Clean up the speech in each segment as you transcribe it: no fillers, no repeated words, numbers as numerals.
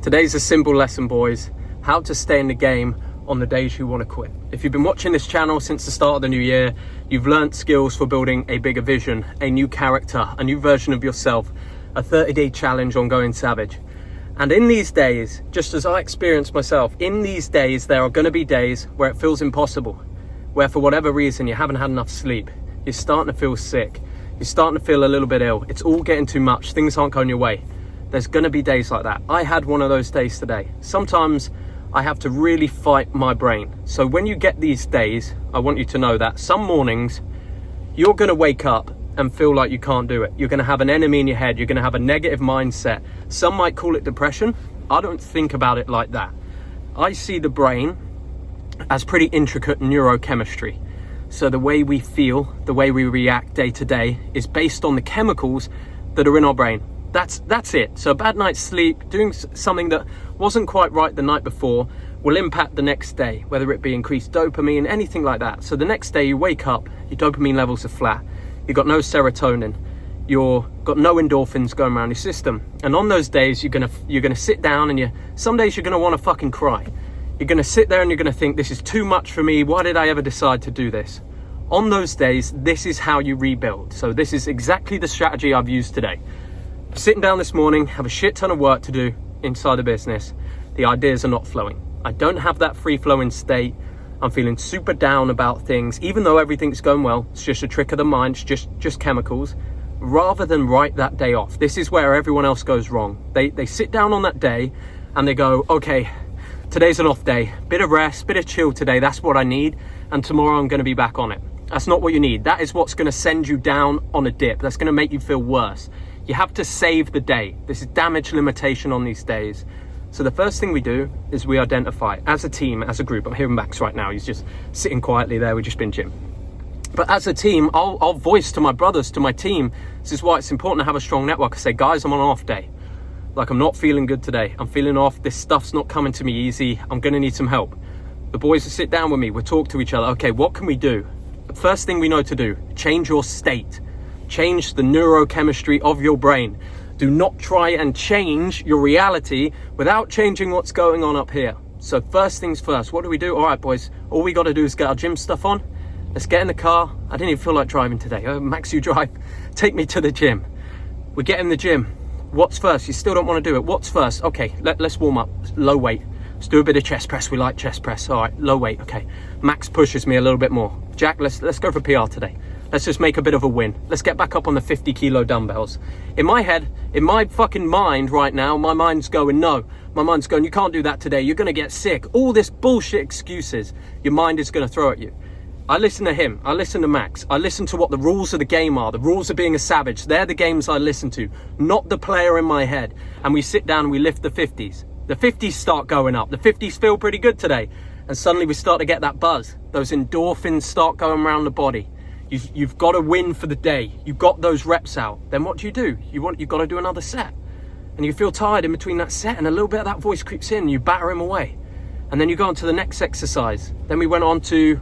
Today's a simple lesson, boys. How to stay in the game on the days you want to quit. If you've been watching this channel since the start of the new year, you've learnt skills for building a bigger vision, a new character, a new version of yourself, a 30-day challenge on going savage. And in these days, just as I experienced myself, in these days, there are going to be days where it feels impossible, where for whatever reason you haven't had enough sleep, you're starting to feel sick, you're starting to feel a little bit ill, it's all getting too much, things aren't going your way. There's going to be days like that. I had one of those days today. Sometimes I have to really fight my brain. So when you get these days, I want you to know that some mornings you're going to wake up and feel like you can't do it. You're going to have an enemy in your head. You're going to have a negative mindset. Some might call it depression. I don't think about it like that. I see the brain as pretty intricate neurochemistry. So the way we feel, the way we react day to day is based on the chemicals that are in our brain. That's it. So a bad night's sleep, doing something that wasn't quite right the night before will impact the next day, whether it be increased dopamine, anything like that. So the next day you wake up, your dopamine levels are flat, you've got no serotonin, you've got no endorphins going around your system. And on those days, you're gonna sit down and some days you're gonna want to fucking cry. You're gonna sit there and you're gonna think, this is too much for me, why did I ever decide to do this? On those days, this is how you rebuild. So this is exactly the strategy I've used today. Sitting down this morning, have a shit ton of work to do inside the business. The ideas are not flowing. I don't have that free-flowing state. I'm feeling super down about things, even though everything's going well. It's just a trick of the mind, it's just chemicals. Rather than write that day off, this is where everyone else goes wrong. They sit down on that day and they go, okay, today's an off day, bit of rest, bit of chill today, that's what I need, and tomorrow I'm going to be back on it. That's not what you need. That is what's going to send you down on a dip. That's going to make you feel worse. You have to save the day. This is damage limitation on these days. So the first thing we do is we identify as a team, as a group. I'm hearing Max right now. He's just sitting quietly there. We've just been gym. But as a team, I'll voice to my brothers, to my team. This is why it's important to have a strong network. I say, guys, I'm on an off day. Like, I'm not feeling good today. I'm feeling off. This stuff's not coming to me easy. I'm going to need some help. The boys will sit down with me. We'll talk to each other. Okay, what can we do? The first thing we know to do, change your state. Change the neurochemistry of your brain. Do not try and change your reality without changing what's going on up here. So first things first, what do we do? All right, boys, all we got to do is get our gym stuff on. Let's get in the car. I didn't even feel like driving today. Oh, Max, you drive. Take me to the gym. We get in the gym. What's first? You still don't want to do it. What's first? Okay, let's warm up. Low weight. Let's do a bit of chest press. We like chest press. All right, low weight. Okay. Max pushes me a little bit more. Jack, let's go for PR today. Let's just make a bit of a win. Let's get back up on the 50 kilo dumbbells. In my head, in my fucking mind right now, my mind's going, no. My mind's going, you can't do that today. You're going to get sick. All this bullshit excuses your mind is going to throw at you. I listen to him. I listen to Max. I listen to what the rules of the game are. The rules of being a savage. They're the games I listen to, not the player in my head. And we sit down and we lift the 50s. The 50s start going up. The 50s feel pretty good today. And suddenly we start to get that buzz. Those endorphins start going around the body. You've got to win for the day. You've got those reps out. Then what do? You've got to do another set. And you feel tired in between that set and a little bit of that voice creeps in and you batter him away. And then you go on to the next exercise. Then we went on to,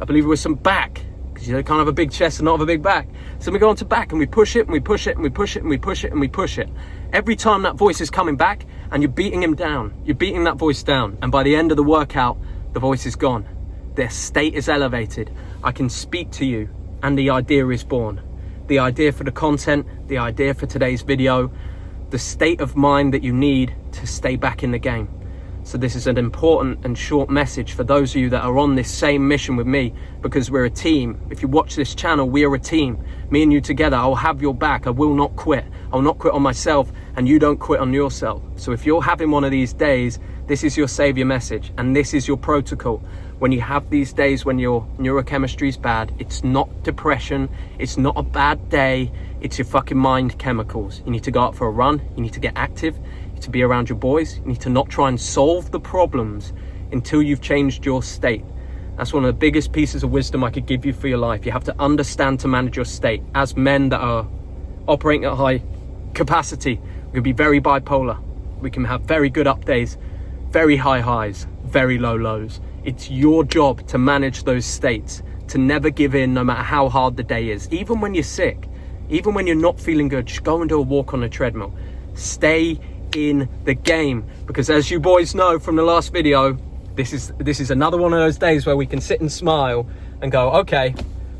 I believe it was some back, because you can't have a big chest and not have a big back. So we go on to back and we push it and we push it and we push it and we push it and we push it. Every time that voice is coming back and you're beating him down, you're beating that voice down. And by the end of the workout, the voice is gone. Their state is elevated. I can speak to you and the idea is born. The idea for the content, the idea for today's video, the state of mind that you need to stay back in the game. So this is an important and short message for those of you that are on this same mission with me, because we're a team. If you watch this channel, we are a team. Me and you together, I'll have your back. I will not quit. I'll not quit on myself and you don't quit on yourself. So if you're having one of these days, this is your savior message and this is your protocol. When you have these days when your neurochemistry is bad, it's not depression, it's not a bad day, it's your fucking mind chemicals. You need to go out for a run, you need to get active, you need to be around your boys, you need to not try and solve the problems until you've changed your state. That's one of the biggest pieces of wisdom I could give you for your life. You have to understand to manage your state. As men that are operating at high capacity, we can be very bipolar. We can have very good up days, very high highs, very low lows. It's your job to manage those states, to never give in no matter how hard the day is. Even when you're sick, even when you're not feeling good, just go and do a walk on a treadmill. Stay in the game. Because as you boys know from the last video, this is another one of those days where we can sit and smile and go, okay,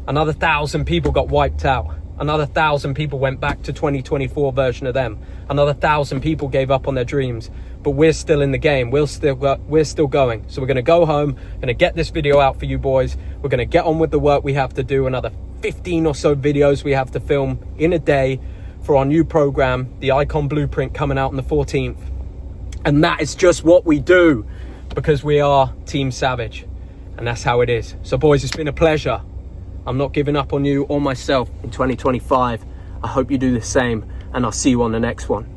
another 1,000 people got wiped out. Another 1,000 people went back to 2024 version of them. Another 1,000 people gave up on their dreams. But we're still in the game. We're still going. So we're going to go home, going to get this video out for you boys. We're going to get on with the work we have to do. Another 15 or so videos we have to film in a day for our new program, the Icon Blueprint, coming out on the 14th. And that is just what we do, because we are Team Savage. And that's how it is. So boys, it's been a pleasure. I'm not giving up on you or myself in 2025. I hope you do the same, and I'll see you on the next one.